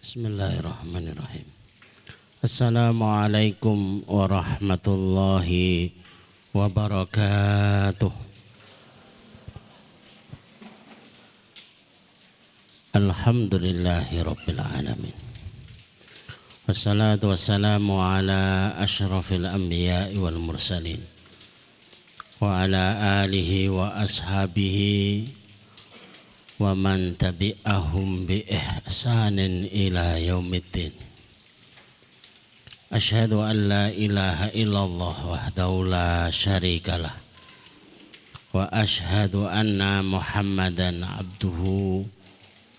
Bismillahirrahmanirrahim. Assalamualaikum warahmatullahi wabarakatuh. Alhamdulillahi rabbil alamin. Wassalatu wassalamu ala asyrafil anbiya'i wal mursalin wa ala alihi wa ashabihi wa man tabi'ahum bi ihsanin ila yaumiddin. Asyhadu an la ilaha illallah wahdahu la syarikalah wa asyhadu anna Muhammadan abduhu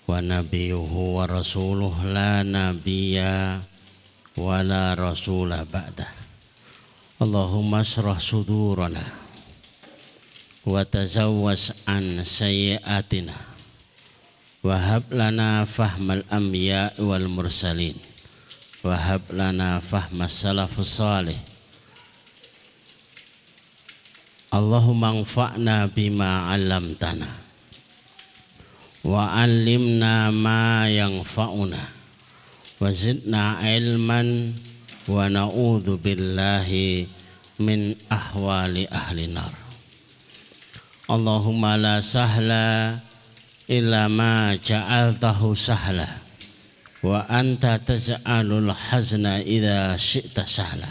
wa nabiyuhu wa rasuluh la nabiyya wa la rasula ba'dah. Allahumma ashrah sudurana wa tazawwas an sayyiatina wahab lana fahmal anbiya wal mursalin wahab lana fahmas salafus salih. Allahumma anfa'na bima 'allamtana wa 'allimna ma yanfa'una wa zidna ilman wa na'udzu billahi min ahwali ahli nar. Allahumma la sahla illa ma ja'altahu sahla wa anta taj'alul hazna idza syi'ta sahla.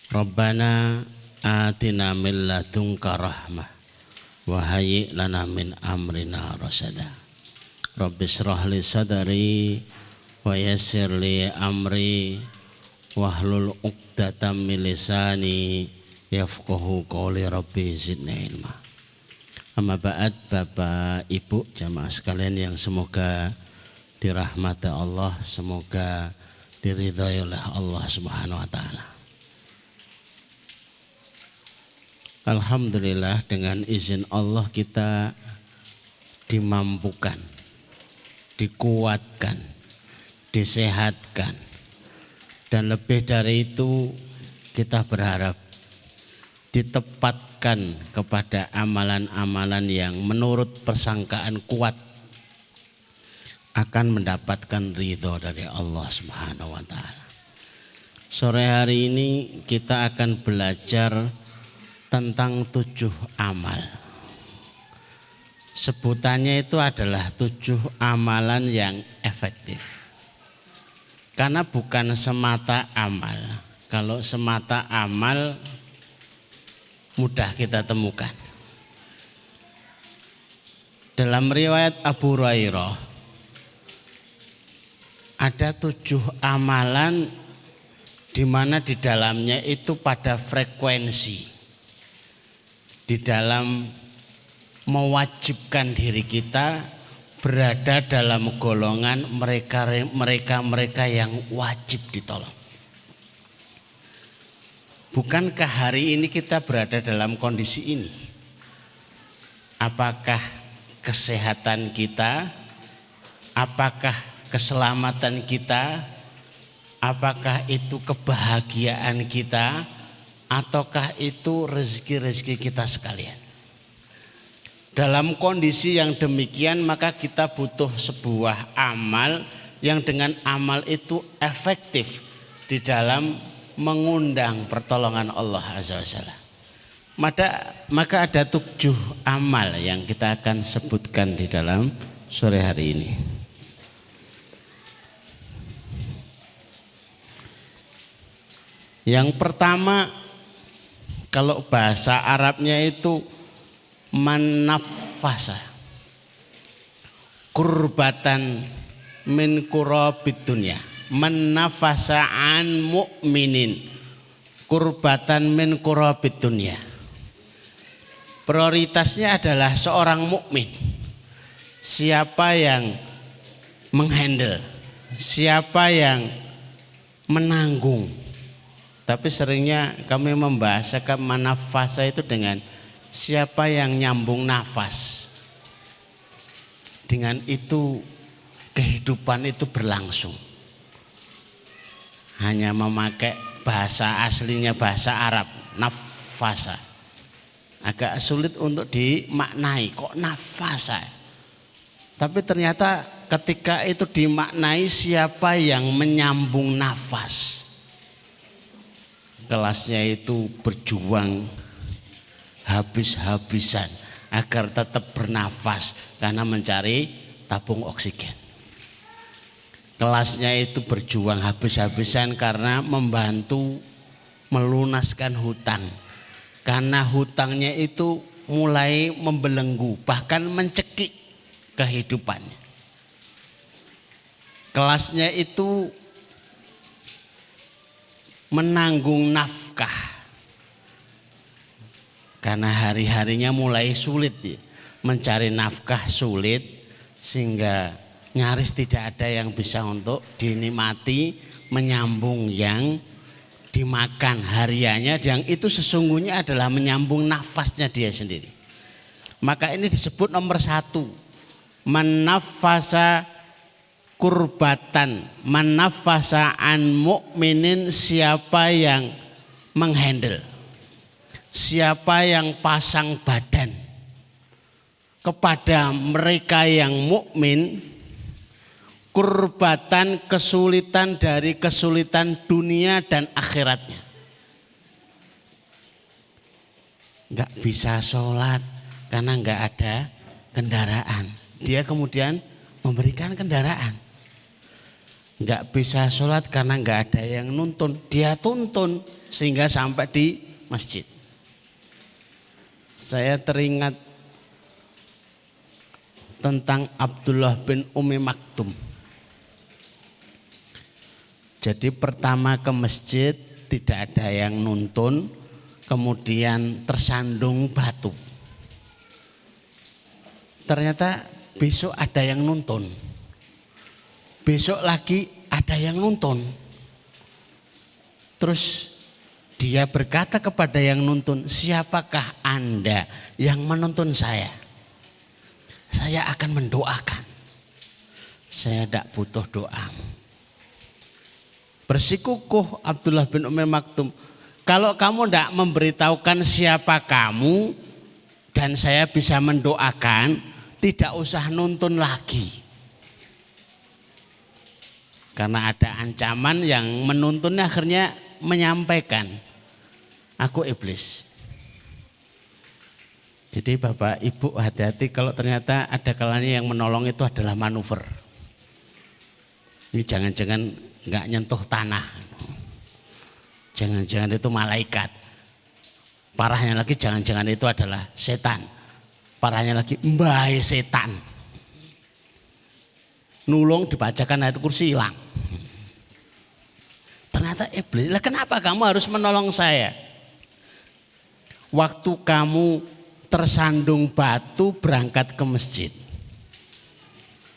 Rabbana atina min ladunka rahmah wa hayyi' lana min amrina rasada. Rabbi shrah li sadri wa yassir li amri wahlul 'uqdatam min lisani yafqahu qawli. Rabbi zidni ilma. Amma ba'd, Bapak Ibu jamaah sekalian yang semoga dirahmati Allah, semoga diridhai oleh Allah Subhanahu wa taala. Alhamdulillah, dengan izin Allah kita dimampukan, dikuatkan, disehatkan, dan lebih dari itu kita berharap ditempatkan kepada amalan-amalan yang menurut persangkaan kuat akan mendapatkan ridho dari Allah Subhanahu wa taala. Sore hari ini kita akan belajar tentang 7 amal. Sebutannya itu adalah 7 amalan yang efektif. Karena bukan semata amal. Kalau semata amal mudah kita temukan. Dalam riwayat Abu Hurairah ada 7 amalan di mana di dalamnya itu pada frekuensi di dalam mewajibkan diri kita berada dalam golongan mereka yang wajib ditolong. Bukankah hari ini kita berada dalam kondisi ini? Apakah kesehatan kita, apakah keselamatan kita, apakah itu kebahagiaan kita, ataukah itu rezeki-rezeki kita sekalian? Dalam kondisi yang demikian maka kita butuh sebuah amal yang dengan amal itu efektif di dalam mengundang pertolongan Allah Azza wa Jalla. Maka ada 7 amal yang kita akan sebutkan di dalam sore hari ini. Yang pertama, kalau bahasa Arabnya itu manafasa, kurbatan min kurabid dunya. Manafasa an mu'minin kurbatan min kurabid dunya. Prioritasnya adalah seorang mukmin. Siapa yang menghandle, siapa yang menanggung. Tapi seringnya kami membahasakan manafasa itu dengan siapa yang nyambung nafas. Dengan itu kehidupan itu berlangsung. Hanya memakai bahasa aslinya bahasa Arab, nafasa. agak sulit untuk dimaknai, kok nafasa. Tapi ternyata ketika itu dimaknai siapa yang menyambung nafas. Kelasnya itu berjuang habis-habisan agar tetap bernafas karena mencari tabung oksigen. Kelasnya itu berjuang habis-habisan karena membantu melunaskan hutang. Karena hutangnya itu mulai membelenggu, bahkan mencekik kehidupannya. Kelasnya itu menanggung nafkah karena hari-harinya mulai sulit ya. Mencari nafkah sulit sehingga nyaris tidak ada yang bisa untuk dinikmati menyambung yang dimakan hariannya, yang itu sesungguhnya adalah menyambung nafasnya dia sendiri. Maka ini disebut nomor 1, manafasa kurbatan, manafasa an mukminin, siapa yang menghandle, siapa yang pasang badan kepada mereka yang mukmin, kurbatan, kesulitan dari kesulitan dunia dan akhiratnya. Enggak bisa sholat karena enggak ada kendaraan. Dia kemudian memberikan kendaraan. Enggak bisa sholat karena enggak ada yang nuntun. Dia tuntun sehingga sampai di masjid. Saya teringat tentang Abdullah bin Umi Maktum. Jadi pertama ke masjid tidak ada yang nuntun, kemudian tersandung batu. Ternyata besok ada yang nuntun, besok lagi ada yang nuntun. Terus dia berkata kepada yang nuntun, siapakah Anda yang menuntun saya? Saya akan mendoakan. Saya tidak butuh doa. Bersikukuh Abdullah bin Umi Maktum, kalau kamu tidak memberitahukan siapa kamu dan saya bisa mendoakan, tidak usah nuntun lagi. Karena ada ancaman yang menuntunnya akhirnya menyampaikan, aku iblis. Jadi Bapak Ibu hati-hati kalau ternyata ada kalanya yang menolong itu adalah manuver. Ini jangan-jangan enggak nyentuh tanah. Jangan-jangan itu malaikat. Parahnya lagi jangan-jangan itu adalah setan. Parahnya lagi mbae setan. Nulung dibacakan ayat kursi hilang. Ternyata iblis. Lah kenapa kamu harus menolong saya? Waktu kamu tersandung batu berangkat ke masjid,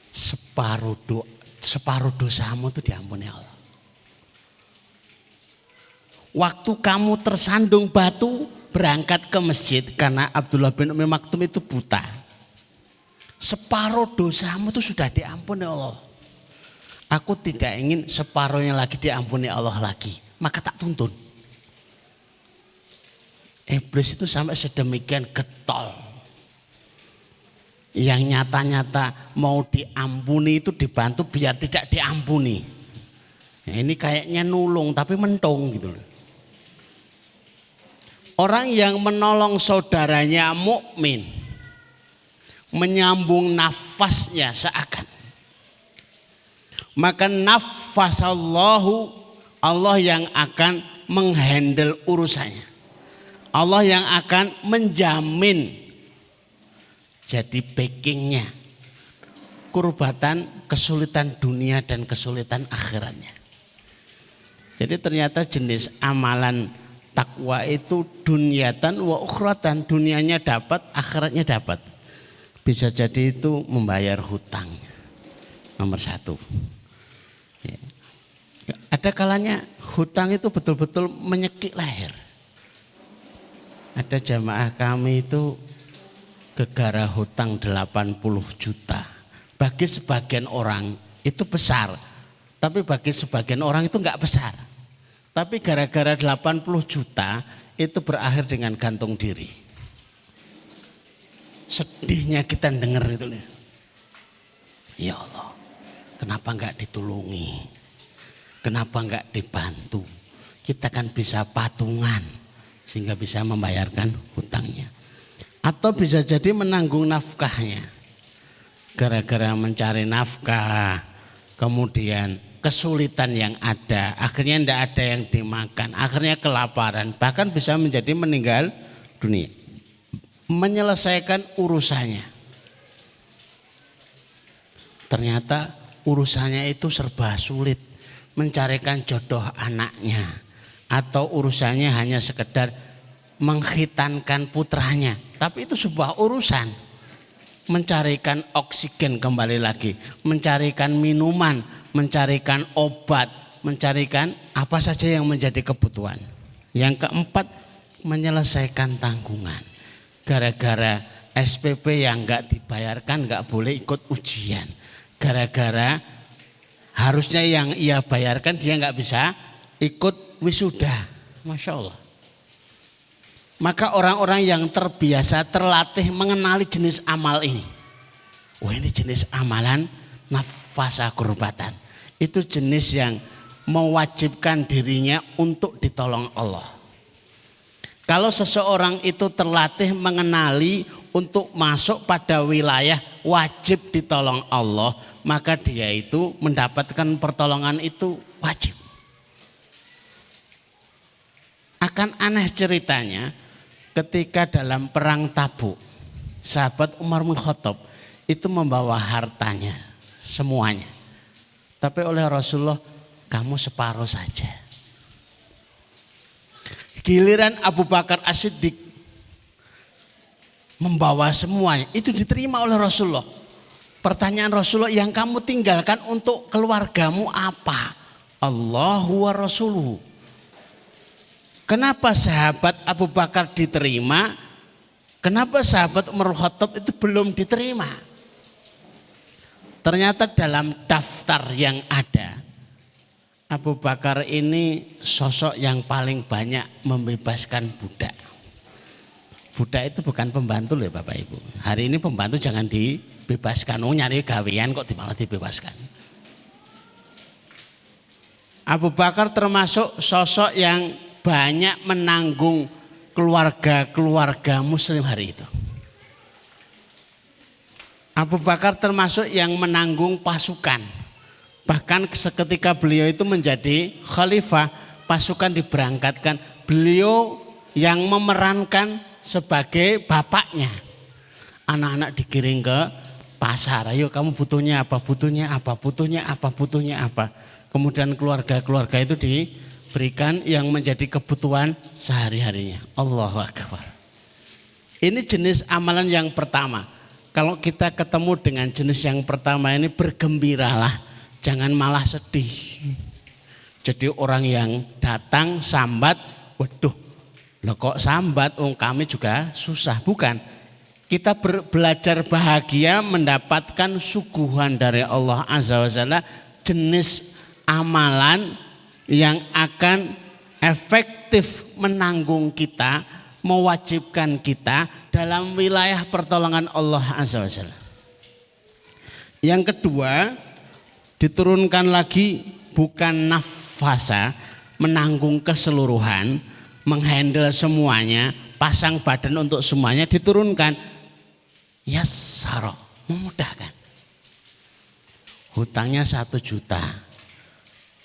separuh dosamu itu diampuni Allah. Waktu kamu tersandung batu berangkat ke masjid, karena Abdullah bin Umi Maktum itu buta, separuh dosamu itu sudah diampuni Allah. Aku tidak ingin separuhnya lagi diampuni Allah lagi, maka tak tuntun. Iblis itu sampai sedemikian getol. Yang nyata-nyata mau diampuni itu dibantu biar tidak diampuni. Nah, ini kayaknya nulung tapi mentung gitu loh. Orang yang menolong saudaranya mukmin, menyambung nafasnya seakan. Maka nafasallahu, Allah yang akan menghandle urusannya. Allah yang akan menjamin jadi backingnya kurbatan, kesulitan dunia dan kesulitan akhiratnya. Jadi ternyata jenis amalan takwa itu dunyatan wa ukhratan, dunianya dapat, akhiratnya dapat. Bisa jadi itu membayar hutang. Nomor 1. Ya. Ada kalanya hutang itu betul-betul menyekik leher. Ada jamaah kami itu gegara hutang 80 juta. Bagi sebagian orang itu besar, tapi bagi sebagian orang itu enggak besar. Tapi gara-gara 80 juta itu berakhir dengan gantung diri. Sedihnya kita dengar itu. Ya Allah, kenapa enggak ditulungi? Kenapa enggak dibantu? Kita kan bisa patungan sehingga bisa membayarkan hutangnya. Atau bisa jadi menanggung nafkahnya. Gara-gara mencari nafkah, kemudian kesulitan yang ada, akhirnya tidak ada yang dimakan, akhirnya kelaparan, bahkan bisa menjadi meninggal dunia. Menyelesaikan urusannya. Ternyata urusannya itu serba sulit, mencarikan jodoh anaknya, atau urusannya hanya sekedar mengkhitankan putranya, tapi itu sebuah urusan. Mencarikan oksigen kembali lagi, mencarikan minuman, mencarikan obat, mencarikan apa saja yang menjadi kebutuhan. Yang keempat, menyelesaikan tanggungan. Gara-gara SPP yang enggak dibayarkan enggak boleh ikut ujian. Gara-gara harusnya yang ia bayarkan dia enggak bisa ikut wisuda. Masya Allah. Maka orang-orang yang terbiasa terlatih mengenali jenis amal ini. Oh, ini jenis amalan nafasa kurbatan. Itu jenis yang mewajibkan dirinya untuk ditolong Allah. Kalau seseorang itu terlatih mengenali untuk masuk pada wilayah wajib ditolong Allah, maka dia itu mendapatkan pertolongan itu wajib. Akan aneh ceritanya ketika dalam perang Tabuk, sahabat Umar bin Khattab itu membawa hartanya semuanya. Tapi oleh Rasulullah, kamu separuh saja. Giliran Abu Bakar As-Siddiq membawa semuanya, itu diterima oleh Rasulullah. Pertanyaan Rasulullah, yang kamu tinggalkan untuk keluargamu apa? Allahu wa Rasuluhu. Kenapa sahabat Abu Bakar diterima? Kenapa sahabat Umar bin Khattab itu belum diterima? Ternyata dalam daftar yang ada, Abu Bakar ini sosok yang paling banyak membebaskan budak. Budak itu bukan pembantu loh Bapak Ibu. Hari ini pembantu jangan dibebaskan. Oh, nyari gawean kok malah dibebaskan. Abu Bakar termasuk sosok yang banyak menanggung keluarga-keluarga muslim hari itu. Abu Bakar termasuk yang menanggung pasukan. Bahkan seketika beliau itu menjadi khalifah, pasukan diberangkatkan. Beliau yang memerankan sebagai bapaknya. Anak-anak digiring ke pasar. Ayo kamu butuhnya apa, butuhnya apa, butuhnya apa, butuhnya apa. Kemudian keluarga-keluarga itu diberikan yang menjadi kebutuhan sehari-harinya. Allahu Akbar. Ini jenis amalan yang pertama. Kalau kita ketemu dengan jenis yang pertama ini, bergembiralah, jangan malah sedih. Jadi orang yang datang sambat, waduh, loh kok sambat, kami juga susah. Bukan, kita belajar bahagia mendapatkan suguhan dari Allah Azza wa Jalla, jenis amalan yang akan efektif menanggung kita, mewajibkan kita dalam wilayah pertolongan Allah Azza wa Jalla. Yang kedua, diturunkan lagi bukan nafasa, menanggung keseluruhan, menghandle semuanya, pasang badan untuk semuanya, diturunkan yassara, memudahkan. Hutangnya 1 juta,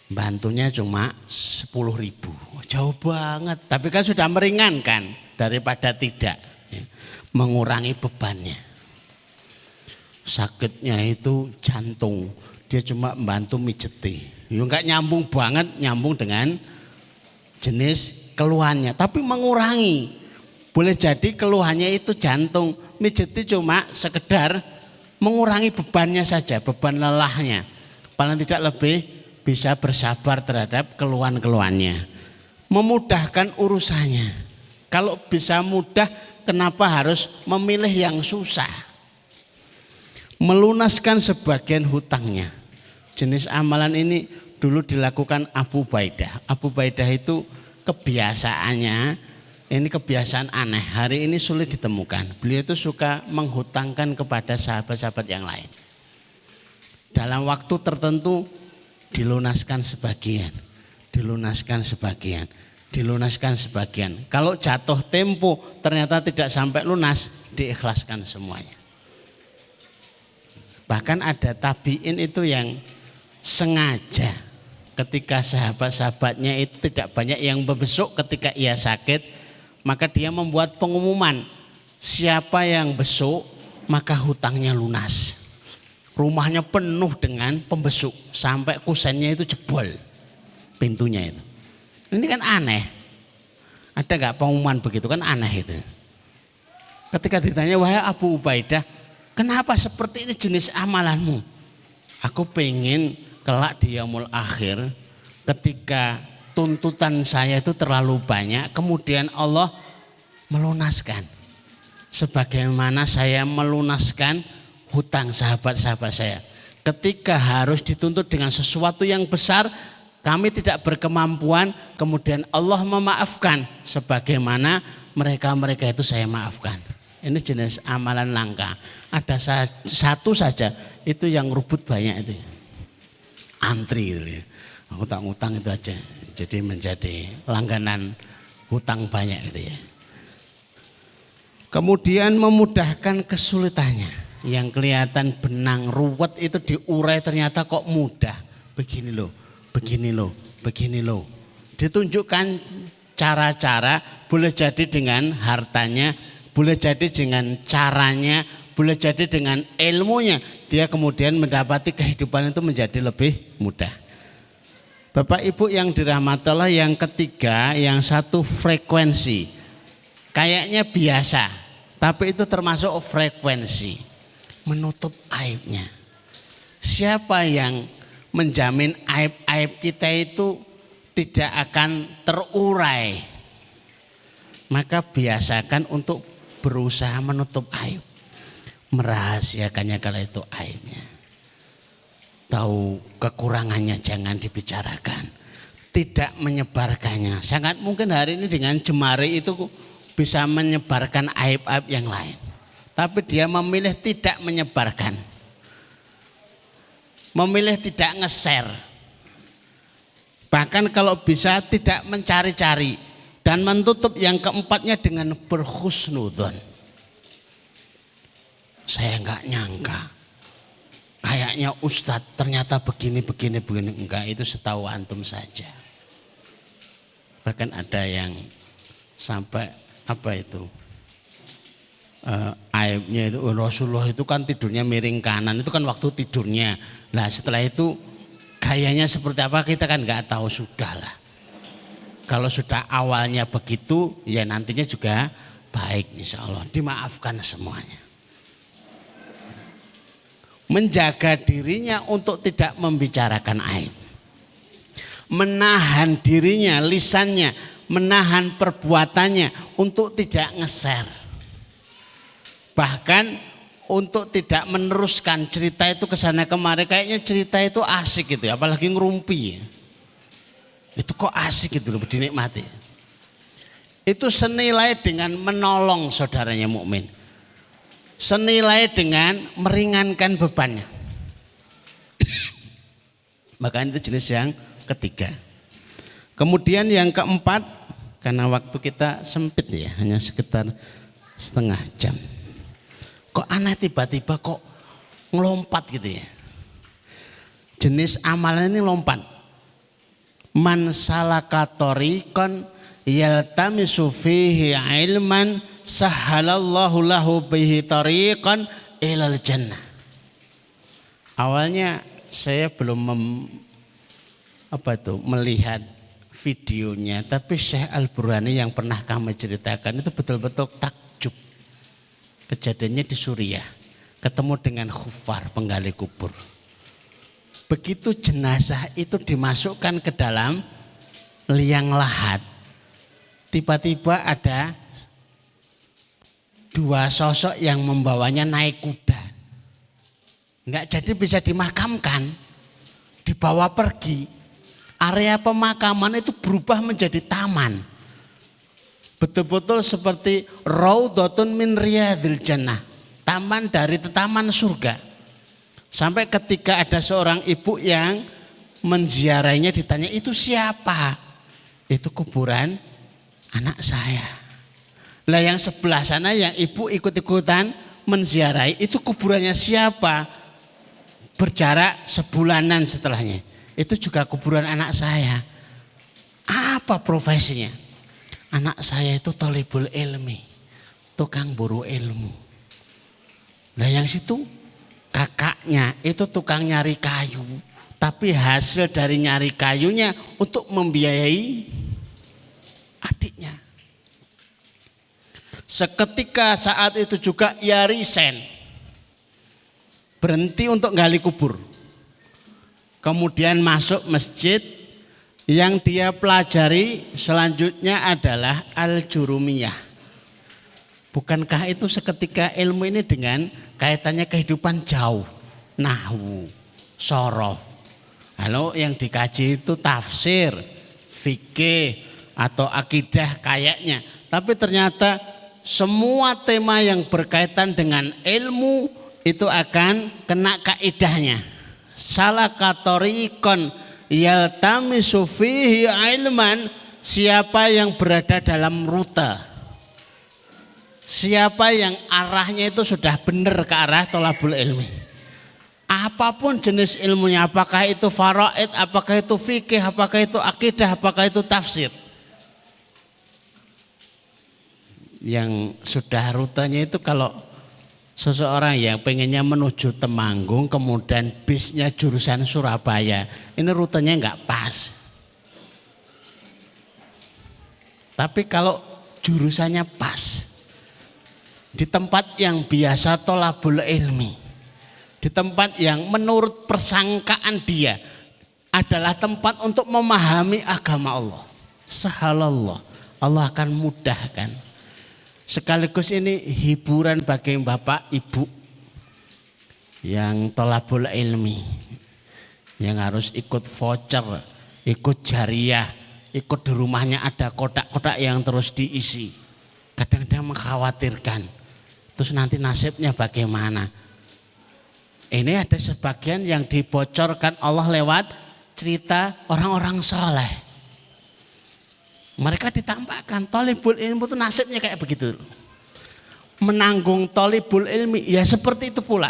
bantunya cuma 10.000, jauh banget. Tapi kan sudah meringankan daripada tidak, ya, mengurangi bebannya. Sakitnya itu jantung, dia cuma bantu mijeti, ya enggak nyambung banget, nyambung dengan jenis keluhannya, tapi mengurangi. Boleh jadi keluhannya itu jantung, mijeti cuma sekedar mengurangi bebannya saja, beban lelahnya. Paling tidak lebih bisa bersabar terhadap keluhan-keluhannya, memudahkan urusannya. Kalau bisa mudah, kenapa harus memilih yang susah? Melunaskan sebagian hutangnya. Jenis amalan ini dulu dilakukan Abu Ubaidah. Abu Ubaidah itu kebiasaannya, ini kebiasaan aneh, hari ini sulit ditemukan. Beliau itu suka menghutangkan kepada sahabat-sahabat yang lain. Dalam waktu tertentu dilunaskan sebagian, dilunaskan sebagian, dilunaskan sebagian. Kalau jatuh tempo ternyata tidak sampai lunas, diikhlaskan semuanya. Bahkan ada tabiin itu yang sengaja ketika sahabat-sahabatnya itu tidak banyak yang membesuk ketika ia sakit, maka dia membuat pengumuman, siapa yang besuk maka hutangnya lunas. Rumahnya penuh dengan pembesuk sampai kusennya itu jebol pintunya itu. Ini kan aneh. Ada gak pengumuman begitu, kan aneh itu. Ketika ditanya, wahai Abu Ubaidah, kenapa seperti ini jenis amalanmu? Aku pengen kelak di yaumul akhir ketika tuntutan saya itu terlalu banyak, kemudian Allah melunaskan. Sebagaimana saya melunaskan hutang sahabat-sahabat saya. Ketika harus dituntut dengan sesuatu yang besar, kami tidak berkemampuan, kemudian Allah memaafkan. Sebagaimana mereka itu saya maafkan. Ini jenis amalan langka. Ada satu saja, itu yang rubut banyak itu. Antri itu. Hutang-hutang itu aja. Jadi menjadi langganan hutang banyak itu ya. Kemudian memudahkan kesulitannya. Yang kelihatan benang ruwet itu diurai ternyata kok mudah. Begini loh, begini loh, begini loh. Ditunjukkan cara-cara, boleh jadi dengan hartanya, boleh jadi dengan caranya, boleh jadi dengan ilmunya. Dia kemudian mendapati kehidupan itu menjadi lebih mudah. Bapak Ibu yang dirahmati Allah, yang ketiga, yang satu frekuensi. Kayaknya biasa, tapi itu termasuk frekuensi. Menutup aibnya. Siapa yang menjamin aib-aib kita itu tidak akan terurai? Maka biasakan untuk berusaha menutup aib. Merahasiakannya kalau itu aibnya. Tahu kekurangannya jangan dibicarakan. Tidak menyebarkannya. Sangat mungkin hari ini dengan jemari itu bisa menyebarkan aib-aib yang lain. Tapi dia memilih tidak menyebarkan. Memilih tidak nge-share. Bahkan kalau bisa tidak mencari-cari. Dan menutup yang keempatnya dengan berhusnudzon. Saya enggak nyangka. Kayaknya Ustadz ternyata begini. Enggak, itu setahu antum saja. Bahkan ada yang sampai apa itu? Aibnya itu Rasulullah itu kan tidurnya miring kanan, itu kan waktu tidurnya. Nah setelah itu gayanya seperti apa kita kan nggak tahu, sudah lah. Kalau sudah awalnya begitu ya nantinya juga baik, insya Allah dimaafkan semuanya. Menjaga dirinya untuk tidak membicarakan aib, menahan dirinya, lisannya, menahan perbuatannya untuk tidak nge-share. Bahkan untuk tidak meneruskan cerita itu ke sana kemari, kayaknya cerita itu asik gitu, apalagi ngerumpi. Itu kok asik gitu loh, dinikmati. Itu senilai dengan menolong saudaranya mukmin. Senilai dengan meringankan bebannya. Maka itu jenis yang ketiga. Kemudian yang keempat, karena waktu kita sempit ya, hanya sekitar setengah jam. Kok aneh tiba-tiba kok ngelompat gitu ya. Jenis amalan ini lompat. Man salaka tariqan yaltamisu fihi ilman sahhalallahu lahu bihi tariqan ilal jannah. Awalnya saya belum melihat videonya, tapi Syekh Al-Burhani yang pernah kami ceritakan itu betul-betul takjub. Kejadiannya di Suriah, ketemu dengan khufar penggali kubur. Begitu jenazah itu dimasukkan ke dalam liang lahat, tiba-tiba ada dua sosok yang membawanya naik kuda. Enggak jadi bisa dimakamkan, dibawa pergi. Area pemakaman itu berubah menjadi taman. Betul-betul seperti raudhatun min riyadil jannah, taman dari taman surga. Sampai ketika ada seorang ibu yang menziarahinya ditanya, itu siapa? Itu kuburan anak saya. Lah yang sebelah sana yang ibu ikut-ikutan menziarahi, itu kuburannya siapa? Berjarak sebulanan setelahnya. Itu juga kuburan anak saya. Apa profesinya? Anak saya itu thalibul ilmi, tukang buru ilmu. Nah yang situ kakaknya itu tukang nyari kayu, tapi hasil dari nyari kayunya untuk membiayai adiknya. Seketika saat itu juga ia resign, berhenti untuk gali kubur. Kemudian masuk masjid, yang dia pelajari selanjutnya adalah al-jurumiyah. Bukankah itu seketika ilmu ini dengan kaitannya kehidupan jauh, nahwu, sorof. Lalu yang dikaji itu tafsir, fikih atau akidah kayaknya. Tapi ternyata semua tema yang berkaitan dengan ilmu itu akan kena kaidahnya. Salakatorikon yaltamisu fihi ilman, siapa yang berada dalam rute, siapa yang arahnya itu sudah benar ke arah thalabul ilmi. Apapun jenis ilmunya, apakah itu faraid, apakah itu fikih, apakah itu akidah, apakah itu tafsir. Yang sudah rutenya itu kalau seseorang yang pengennya menuju Temanggung kemudian bisnya jurusan Surabaya, ini rutenya enggak pas. Tapi kalau jurusannya pas, di tempat yang biasa thalabul ilmi, di tempat yang menurut persangkaan dia adalah tempat untuk memahami agama Allah, sahalallah, Allah akan mudahkan. Sekaligus ini hiburan bagi bapak ibu yang thalabul ilmi, yang harus ikut voucher, ikut jariah, ikut di rumahnya ada kotak-kotak yang terus diisi. Kadang-kadang mengkhawatirkan. Terus nanti nasibnya bagaimana? Ini ada sebagian yang dibocorkan Allah lewat cerita orang-orang soleh. Mereka ditampakkan thalibul ilmi itu nasibnya kayak begitu. Menanggung thalibul ilmi ya seperti itu pula.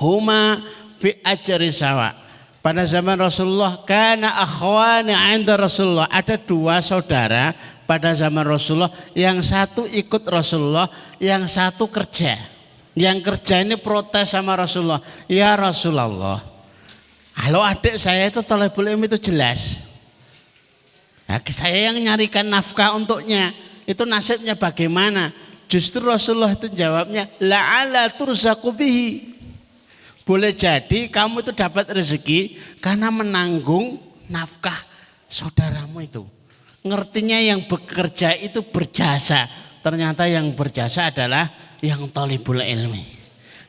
Huma fi ajri sawa. Pada zaman Rasulullah kana akhwani 'inda Rasulullah, ada dua saudara pada zaman Rasulullah, yang satu ikut Rasulullah, yang satu kerja. Yang kerja ini protes sama Rasulullah, ya Rasulullah, kalau adik saya itu thalibul ilmi itu jelas, nah, saya yang nyarikan nafkah untuknya, itu nasibnya bagaimana? Justru Rasulullah itu jawabnya, la'ala turzaku bihi, boleh jadi kamu itu dapat rezeki karena menanggung nafkah saudaramu itu. Ngertinya yang bekerja itu berjasa, ternyata yang berjasa adalah yang thalibul ilmi.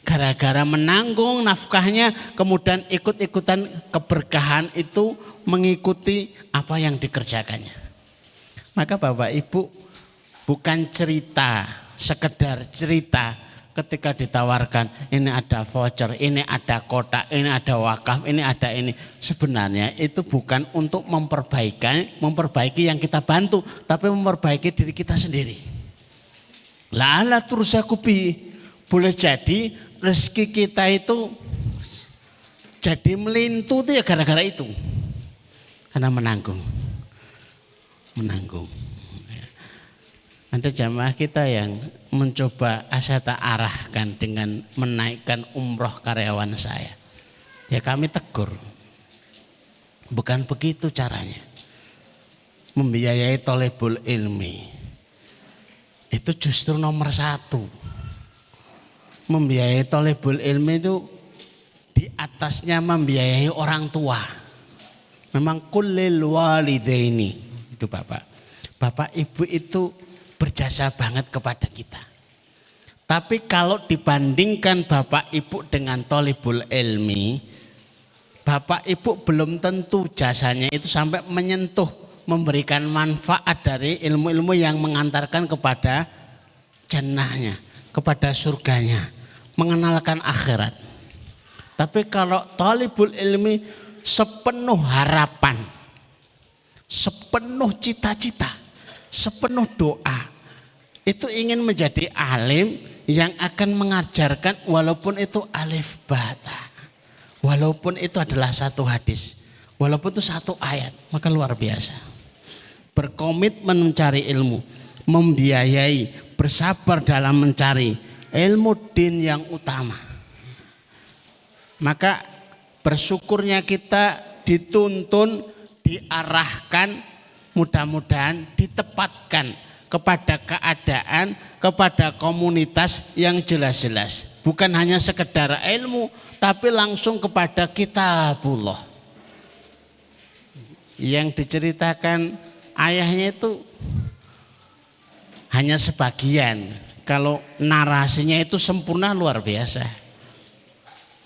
Gara-gara menanggung nafkahnya kemudian ikut-ikutan keberkahan itu mengikuti apa yang dikerjakannya. Maka Bapak Ibu, bukan cerita, sekedar cerita ketika ditawarkan ini ada voucher, ini ada kotak, ini ada wakaf, ini ada ini. Sebenarnya itu bukan untuk memperbaiki yang kita bantu, tapi memperbaiki diri kita sendiri. La'ala turzakubi, boleh jadi rezeki kita itu jadi melintu itu ya gara-gara itu. Karena menanggung. Ada jamaah kita yang mencoba saya tak arahkan dengan menaikkan umroh karyawan saya. Ya kami tegur. Bukan begitu caranya. Membiayai thalibul ilmi. Itu justru nomor satu. Membiayai thalibul ilmi itu di atasnya membiayai orang tua. Memang kullil walidaini. Itu Bapak. Bapak Ibu itu berjasa banget kepada kita. Tapi kalau dibandingkan Bapak Ibu dengan thalibul ilmi, Bapak Ibu belum tentu jasanya itu sampai menyentuh, memberikan manfaat dari ilmu-ilmu yang mengantarkan kepada jannahnya, kepada surganya, mengenalkan akhirat. Tapi kalau talibul ilmi sepenuh harapan, sepenuh cita-cita, sepenuh doa, itu ingin menjadi alim yang akan mengajarkan walaupun itu alif bata, walaupun itu adalah satu hadis, walaupun itu satu ayat, maka luar biasa. Berkomitmen mencari ilmu, membiayai, bersabar dalam mencari ilmu din yang utama. Maka bersyukurnya kita dituntun, diarahkan, mudah-mudahan ditempatkan kepada keadaan, kepada komunitas yang jelas-jelas. Bukan hanya sekedar ilmu, tapi langsung kepada kitabullah. Yang diceritakan ayahnya itu hanya sebagian. Kalau narasinya itu sempurna luar biasa.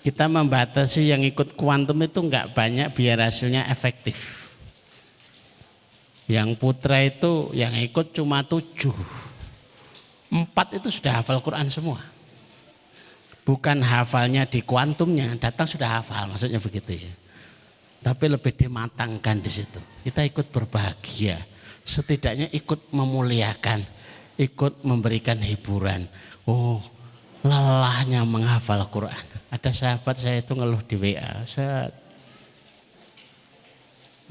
Kita membatasi yang ikut kuantum itu enggak banyak biar hasilnya efektif. Yang putra itu yang ikut cuma 7. 4 itu sudah hafal Quran semua. Bukan hafalnya di kuantumnya, datang sudah hafal, maksudnya begitu ya. Tapi lebih dimatangkan di situ. Kita ikut berbahagia, setidaknya ikut memuliakan, ikut memberikan hiburan. Oh, lelahnya menghafal Quran. Ada sahabat saya itu ngeluh di WA,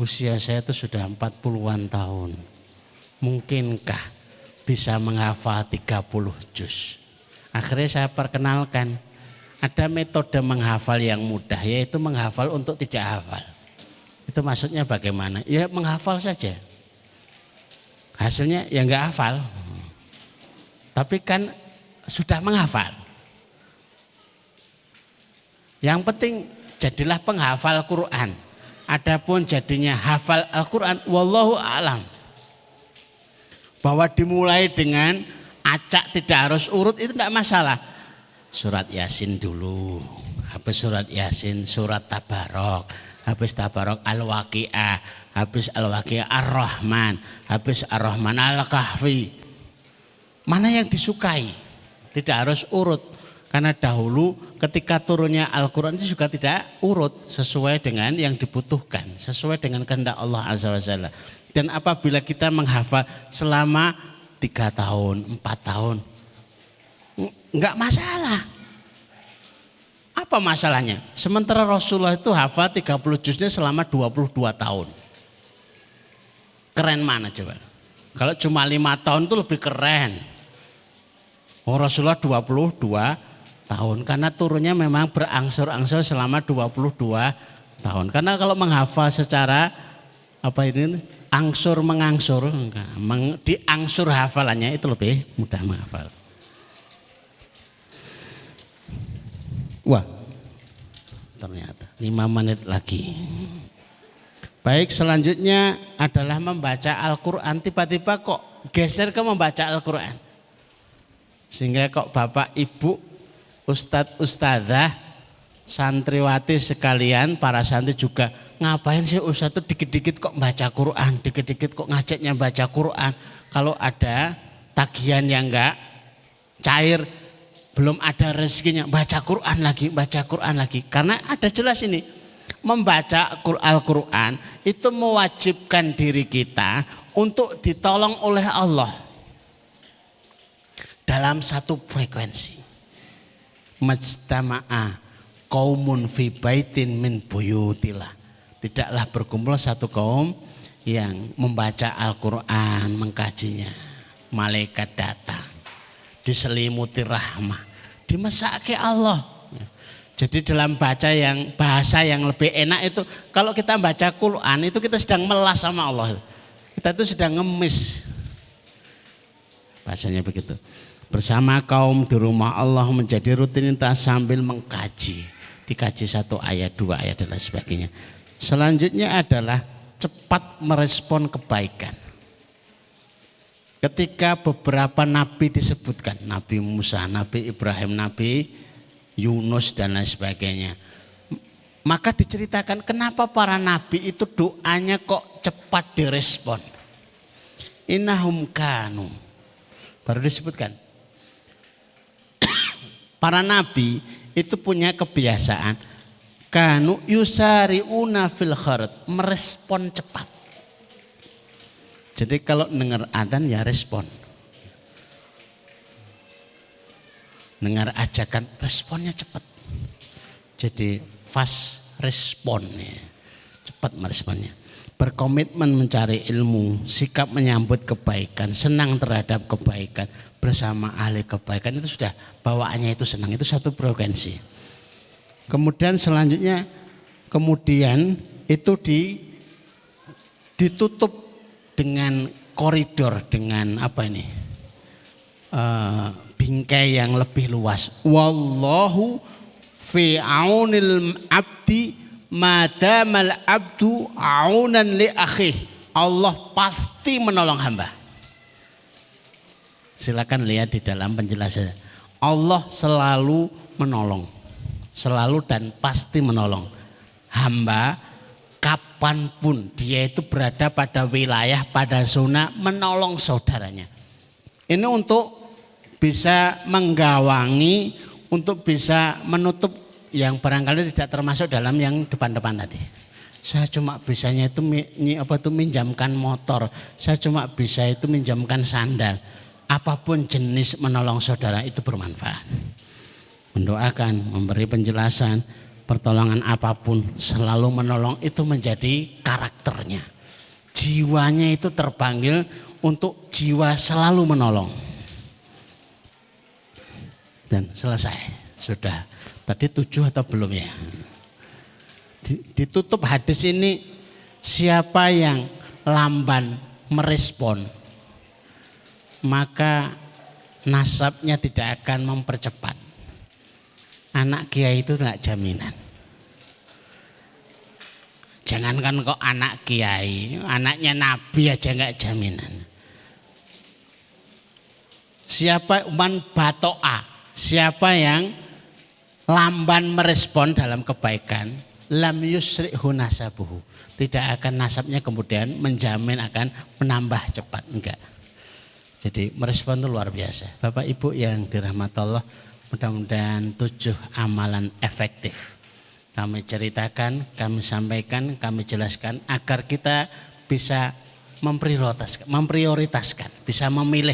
usia saya itu sudah 40-an tahun. Mungkinkah bisa menghafal 30 juz? Akhirnya saya perkenalkan, ada metode menghafal yang mudah, yaitu menghafal untuk tidak hafal. Itu maksudnya bagaimana? Ya menghafal saja. Hasilnya ya enggak hafal. Tapi kan sudah menghafal. Yang penting jadilah penghafal Quran. Adapun jadinya hafal Al-Quran, wallahu a'lam. Bahwa dimulai dengan acak tidak harus urut itu tidak masalah. Surat Yasin dulu, habis surat Yasin surat Tabarok, habis Tabarok Al-Waqi'ah, habis Al-Waqi'ah Ar-Rahman, habis Ar-Rahman Al-Kahfi. Mana yang disukai? Tidak harus urut. Karena dahulu ketika turunnya Al-Quran itu juga tidak urut sesuai dengan yang dibutuhkan, sesuai dengan kehendak Allah Azza wa Jalla. Dan apabila kita menghafal selama 3 tahun, 4 tahun, enggak masalah. Apa masalahnya? Sementara Rasulullah itu hafal 30 juznya selama 22 tahun. Keren mana coba? Kalau cuma 5 tahun itu lebih keren. Oh, Rasulullah 22 tahun karena turunnya memang berangsur-angsur selama 22 tahun. Karena kalau menghafal secara angsur mengangsur, diangsur hafalannya itu lebih mudah menghafal. Wah, ternyata 5 menit lagi. Baik, selanjutnya adalah membaca Al-Quran. Tiba-tiba kok geser ke membaca Al-Quran. Sehingga kok Bapak Ibu, Ustadz, Ustadzah, santriwati sekalian, para santri juga, ngapain sih Ustadz tuh dikit-dikit kok baca Quran, dikit-dikit kok ngajaknya baca Quran. Kalau ada tagihan yang enggak cair, belum ada rezekinya, baca Quran lagi. Karena ada jelas ini, membaca Al-Quran itu mewajibkan diri kita untuk ditolong oleh Allah dalam satu frekuensi. Majtama'a qaumun fi baitin min buyutillah. Tidaklah berkumpul satu kaum yang membaca Al-Quran, mengkajinya. Malaikat datang, diselimuti rahmah, dimesake Allah. Jadi dalam bahasa yang lebih enak itu, kalau kita baca Quran itu kita sedang melas sama Allah. Kita itu sedang ngemis. Bahasanya begitu. Bersama kaum di rumah Allah menjadi rutinitas sambil mengkaji. Dikaji 1 ayat, 2 ayat dan lain sebagainya. Selanjutnya adalah cepat merespon kebaikan. Ketika beberapa nabi disebutkan, Nabi Musa, Nabi Ibrahim, Nabi Yunus dan lain sebagainya. Maka diceritakan kenapa para nabi itu doanya kok cepat direspon. Innahum kanu. Baru disebutkan. Para nabi itu punya kebiasaan kanu yusari'una fil khairat, merespon cepat. Jadi kalau dengar adzan ya respon. Dengar ajakan responnya cepat. Jadi fast respon ya. Cepat meresponnya. Berkomitmen mencari ilmu, sikap menyambut kebaikan, senang terhadap kebaikan, bersama ahli kebaikan, itu sudah bawaannya itu senang, itu satu frekuensi. Kemudian selanjutnya itu ditutup dengan koridor, dengan apa ini, bingkai yang lebih luas. Wallahu fi aunil abdi madamal abdu aunan li akhih. Allah pasti menolong hamba. Silakan lihat di dalam penjelasan. Allah selalu menolong, selalu dan pasti menolong hamba kapanpun dia itu berada pada wilayah, pada zona, menolong saudaranya. Ini untuk bisa menggawangi, untuk bisa menutup yang barangkali tidak termasuk dalam yang depan-depan tadi. Saya cuma bisanya itu minjamkan motor, saya cuma bisa itu minjamkan sandal. Apapun jenis menolong saudara itu bermanfaat. Mendoakan, memberi penjelasan, pertolongan apapun, selalu menolong, itu menjadi karakternya. Jiwanya itu terpanggil untuk jiwa selalu menolong. Dan selesai, sudah. Tadi 7 atau belum ya? Ditutup hadis ini, siapa yang lamban merespon, maka nasabnya tidak akan mempercepat. Anak kiai itu enggak jaminan. Jangankan kok anak kiai, anaknya nabi aja enggak jaminan. Siapa man batoa, siapa yang lamban merespon dalam kebaikan, lam yusri'hu nasabuhu, tidak akan nasabnya kemudian menjamin akan menambah cepat, enggak. Jadi merespon itu luar biasa. Bapak Ibu yang dirahmati Allah, mudah-mudahan 7 amalan efektif kami ceritakan, kami sampaikan, kami jelaskan agar kita bisa memprioritaskan, bisa memilih,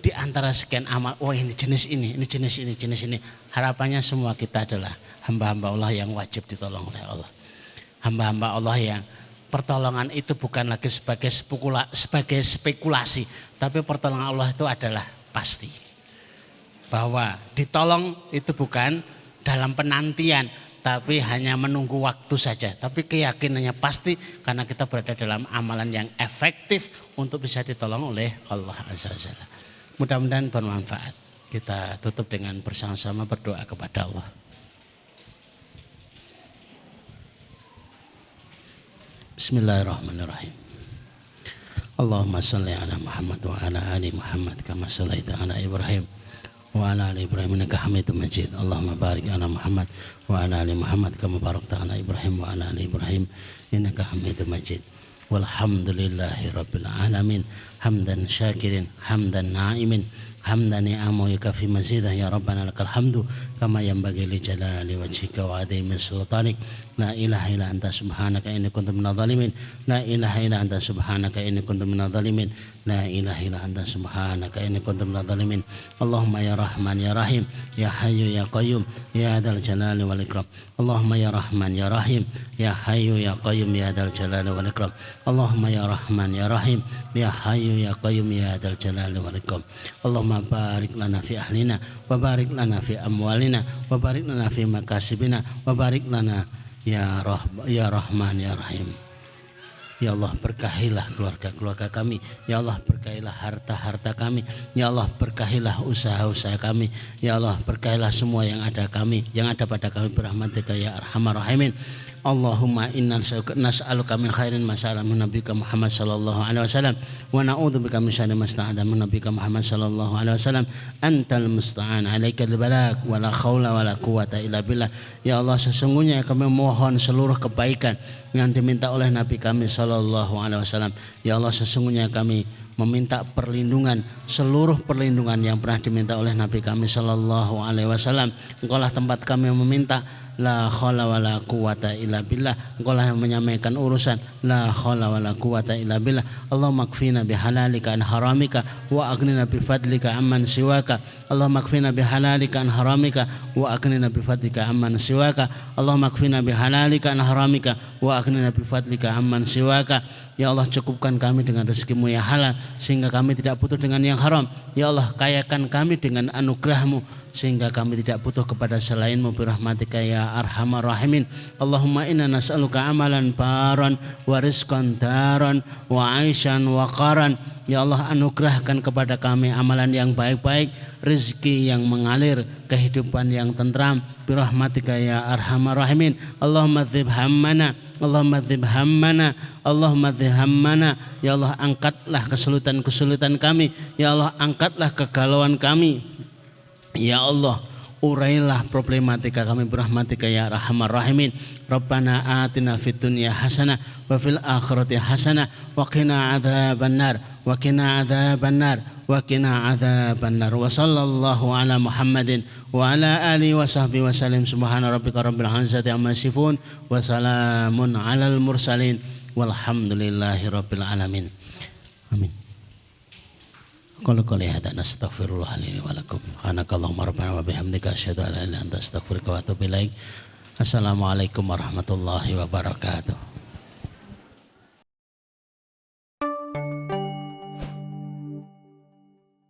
di antara sekian amal, ini jenis ini, ini jenis ini, jenis ini. Harapannya semua kita adalah hamba-hamba Allah yang wajib ditolong oleh Allah. Hamba-hamba Allah yang pertolongan itu bukan lagi sebagai spekulasi, tapi pertolongan Allah itu adalah pasti. Bahwa ditolong itu bukan dalam penantian, tapi hanya menunggu waktu saja. Tapi keyakinannya pasti karena kita berada dalam amalan yang efektif untuk bisa ditolong oleh Allah Azza wa Jalla. Mudah-mudahan bermanfaat. Kita tutup dengan bersama-sama berdoa kepada Allah. Bismillahirrahmanirrahim. Allahumma salli ala Muhammad wa ala ali Muhammad kama sallaita ala Ibrahim wa ala ali Ibrahim innaka Hamidum Majid. Allahumma barik ala Muhammad wa ala ali Muhammad kama barakta ala Ibrahim wa ala ali Ibrahim innaka Hamidum Majid. Walhamdulillahi rabbil alamin. Hamdan syakirin, hamdan na'imin, hamdan ni'amu yukafi mazidah ya Rabbana lakal hamdu kama yanbaghi li jalali wajhika wa adhimi sultanik. La ilaha illa anta subhanaka inni kuntu minadh dhalimin. La ilaha illa anta subhanaka inni kuntu minadh dhalimin. La ilaha illa anta subhanaka inni kuntu minadh dhalimin. Allahumma ya Rahman ya Rahim ya Hayyu ya Qayyum ya dzal jalali wal ikram. Allahumma ya Rahman ya Rahim ya Hayyu ya Qayyum ya dzal jalali wal ikram. Allahumma ya Rahman ya Rahim ya Hayyu ya Qayyum ya dzal jalali wal ikram. Allahumma barik lana fi ahlina wa barik lana fi amwalina wa barik lana fi makasibina wa barik lana ya Rahman ya Rahim. Ya Allah, berkahilah keluarga-keluarga kami. Ya Allah, berkahilah harta-harta kami. Ya Allah, berkahilah usaha-usaha kami. Ya Allah, berkahilah semua yang ada pada kami berahmatika ya arhamar rahimin. Allahumma inna nas'aluka min khairin ma sa'ala min nabiyyika Muhammad sallallahu alaihi wasallam wa na'udzubika min syarri ma sta'adha min nabiyyika Muhammad sallallahu alaihi wasallam. Antal musta'an, alaikal balagh wa la haula wa la quwata illa billah. Ya Allah, sesungguhnya kami mohon seluruh kebaikan yang diminta oleh Nabi kami sallallahu alaihi wasallam. Ya Allah, sesungguhnya kami meminta perlindungan, seluruh perlindungan yang pernah diminta oleh Nabi kami sallallahu alaihi wasallam. Engkaulah tempat kami meminta la haula wala quwata illa billah. Engkau lah yang menyampaikan urusan, la haula wala quwata illa billah. Allahumma kfina bihalalika an haramika wa aghnina bifadlika amman siwaka. Allahumma kfina bihalalika an haramika wa aghnina bifadlika amman siwaka. Allahumma kfina bihalalika an haramika wa aghnina bifadlika amman siwaka. Ya Allah, cukupkan kami dengan rezeki-Mu yang halal sehingga kami tidak butuh dengan yang haram. Ya Allah, kayakan kami dengan anugerah-Mu sehingga kami tidak butuh kepada selain-Mu birahmatika ya arhamar rahimin. Allahumma inna nas'aluka amalan baran wa rizqan daran wa aishan wa qaran. Ya Allah, anugerahkan kepada kami amalan yang baik-baik, rezeki yang mengalir, kehidupan yang tentram birahmatika ya arhamar rahimin. Allahumma dzib hammana, Allahumma dzib hammana, Allahumma dzib hammana. Ya Allah, angkatlah kesulitan-kesulitan kami. Ya Allah, angkatlah kegalauan kami. Ya Allah, urailah problematika kami birahmatika ya arhamar rahimin. Rabbana atina fid dunya hasanah wa fil akhirati hasanah wa qina adzabannar wa qina adzabannar wa qina adzabannar. Wa sallallahu ala Muhammadin wa ala alihi wa sahbihi wa sallim. Subhana rabbika rabbil izzati amma yasifun wa salamun alal mursalin walhamdulillahi rabbil alamin. Amin. Qul qali hada nastaghfirullah li wa lakum. Subhanakallahumma rabbana wa bihamdika asyhadu an la ilaha illa anta astaghfiruka wa atubu ilaik. Assalamualaikum warahmatullahi wabarakatuh.